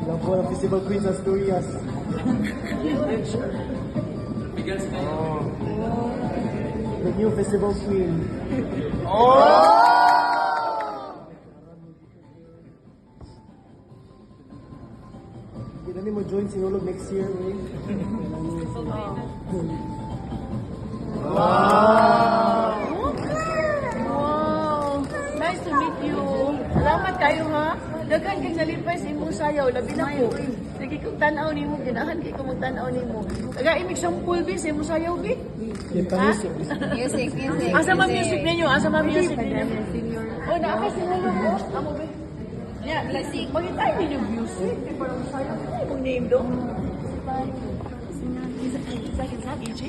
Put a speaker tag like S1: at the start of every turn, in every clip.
S1: Ilang po ang Festival Queen sa Asturias. Oh. The new Festival Queen. Hindi mo join sinulog next year, eh.
S2: Wow! Nice to meet you. Salamat kayo ha. Daghan kay nalipay sa imong sayaw, labi na ko. Sige kong tanaw nimo, ganahan kay ko magtanaw nimo. Taga imig sang pulbi sa imong sayaw bi. Ha?
S3: Music.
S2: Asa man music ninyo? Asa man music ninyo? Oh, naapay sinulog ko. Amo ba? Yeah, music. Pagitay ninyo music. Di parang sayaw. Ano yung name do? EJ?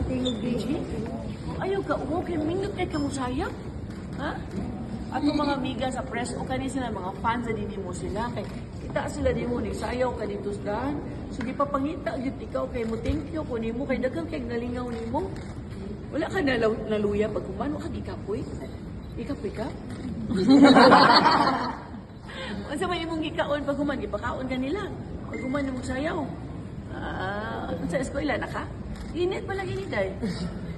S2: EJ? Ayaw ka, okay, mingot kay kamusaya? Ha? Ato mga amiga sa press o kani sila mga fans na din mo sila kay kita sila din mo ni sayaw ka dito sa dahan. So di pa pangita gyud ikaw kay mo thank you ko nimo kay daghang kay nalingaw nimo. Wala ka naluya pag kumano ka gikapoy. Ikapoy ka? Unsa man imong gikaon pag human gipakaon ka nila. Pag human mo sayaw. Sa eskwela na ka? Init pa lang init ay.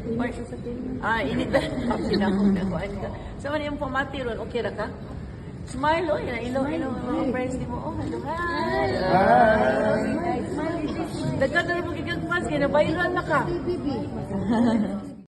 S2: Init na. Pinakong nakuhaan ka. Sa man yung pamati ron, okay ra ka? Smile, oh. Ilaw, mga friends di mo. Oh, hello, hi. Smile. Dagka na rin mo gigagpas, kaya na viral na ka.